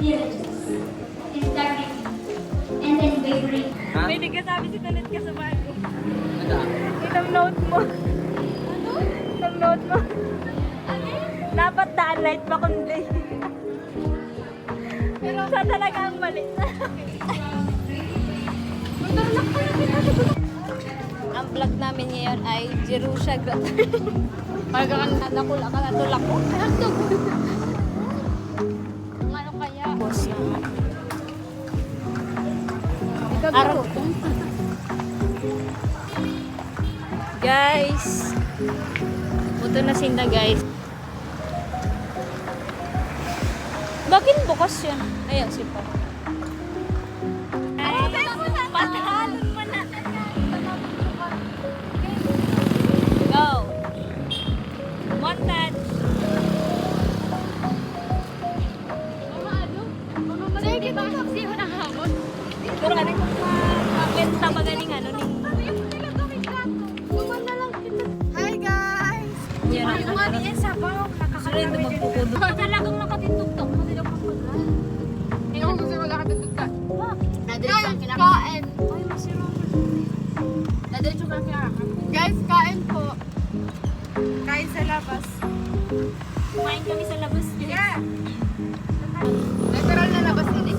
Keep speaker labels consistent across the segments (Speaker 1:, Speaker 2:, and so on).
Speaker 1: villages, integrity, and unwavering.
Speaker 2: May nagkasabi si Talit ka sa bago.
Speaker 3: Ano?
Speaker 2: Itong note mo. Ano? Itong note mo. Dapat daan light pa kundi. Pero saan talaga ang mali? Ang vlog namin ngayon ay Jerusha Gratter. Parang nakula ka na tulak ko. Ano kaya? Boss na. Araw. Guys. Buto na sinda guys. Bakit bukas yun? Ayan, sipa. Ay, patahalon mo na. Go. Montad. Mama, ano? Sige, kita kasi ko nahamon. Kung ano yung mabenta magaling ano ni.
Speaker 4: Hi guys!
Speaker 2: Yan.
Speaker 4: Yung nga niya sa baw,
Speaker 2: Sorry, ito magpupudo.
Speaker 4: Talagang nakatindog-tog mo din ako pagkain. Hindi ko kasi wala katindog-tog. Kain! Ay, masirong. Nadiretso ka lang kinakakan. Guys, kain po. Kain sa labas.
Speaker 2: Kumain kami sa labas.
Speaker 4: Yeah! Literal na labas hindi.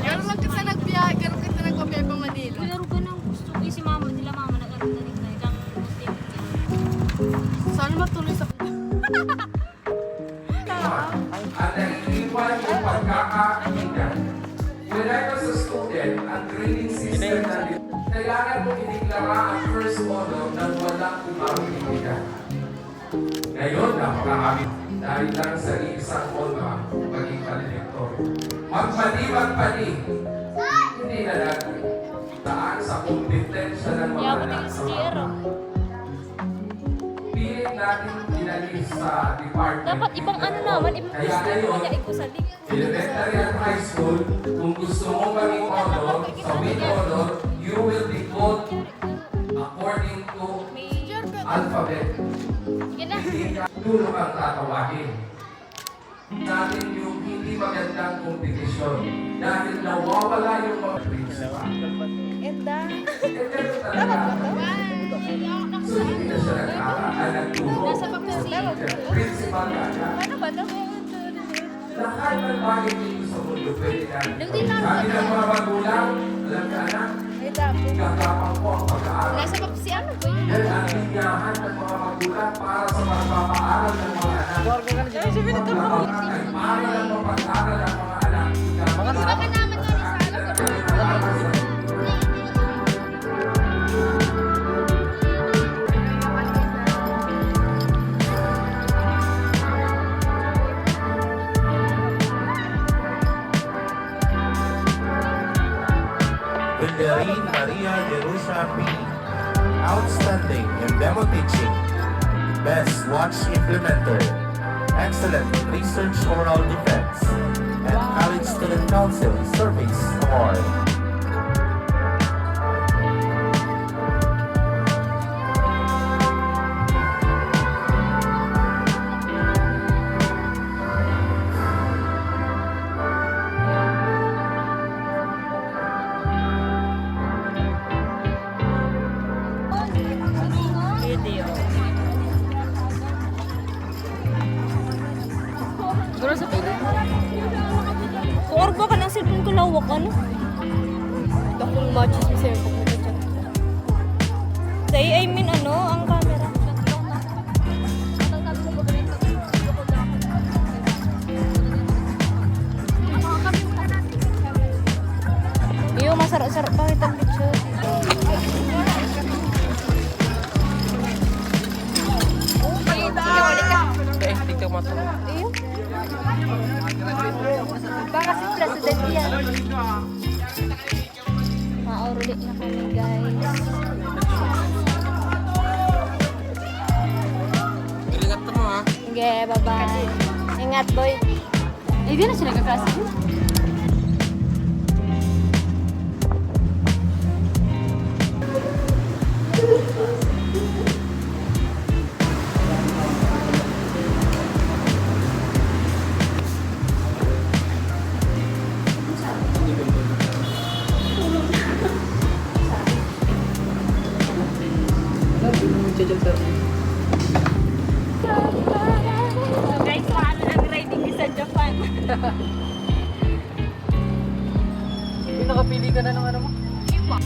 Speaker 4: Ganun lang kasi nagbiyahe, ganun kasi nagpabiyahe pang Manila.
Speaker 2: Laro ka ng gusto ko si mama nila mama nag-arit na ilang muslim.
Speaker 4: Sana matuloy sa...
Speaker 5: At naiiwan yung pagkakaibigan. When I was a student, ang grading system natin, kailangan mo iniklara ang first honor ng walang umamibigan. Ngayon, napakakami. Dahil lang sa isang honor, maging valedictor. Magpani. Hindi na natin. Saan sa kompetensya ng mga
Speaker 2: Yaman
Speaker 5: anak
Speaker 2: yung
Speaker 5: sa
Speaker 2: steer.
Speaker 5: mga pilit natin dinalis sa department.
Speaker 2: Dapat ibang ano naman, ibang
Speaker 5: Kaya
Speaker 2: gusto
Speaker 5: ngayon,
Speaker 2: niya ikusalig.
Speaker 5: elementary at high school, kung gusto mo maging honor, sa with honor, you will be called according to alphabet. Hindi ka dulo ang tatawagin. Natin yung hindi magandang kompetisyon dahil nawawala yung mga principal.
Speaker 2: Enda.
Speaker 5: Ganun talaga. So hindi na siya nagturo. Principal ka na.
Speaker 2: Ano ba ito?
Speaker 5: Lahat ng bagay dito sa mundo pwede na. Sabi ng mga magulang, alam ka na, gagapang po ang pag-aaral.
Speaker 2: Nasa papsi ano ba yun?
Speaker 5: Yan ang linyahan ng mga magulang para sa pagpapaaral ng mga anak. Para ng mapag-aaral ng mga anak.
Speaker 4: Baka naman nga sa alam ko.
Speaker 6: Pilderin Maria Jerusha P. Outstanding in demo teaching. Best watch implementer. Excellent research oral defense. And College Student Council Service Award.
Speaker 2: Video.
Speaker 4: Siguro sa pili.
Speaker 2: Kuorbo ka ng cellphone ko lawak ano?
Speaker 4: Dakong matches ni Sir.
Speaker 2: Say, I mean ano, ang camera. Iyo, masarap-sarap pa kitang picture.
Speaker 3: TikTok mo ito.
Speaker 2: Iyo. Baka si President yan. Maulit na kami guys.
Speaker 3: Ingat mo ha.
Speaker 2: Sige, bye-bye. Ingat boy.
Speaker 4: Eh, di na siya nagkaklase.
Speaker 3: Nakapili ka na ng ano mo?
Speaker 4: Iwa.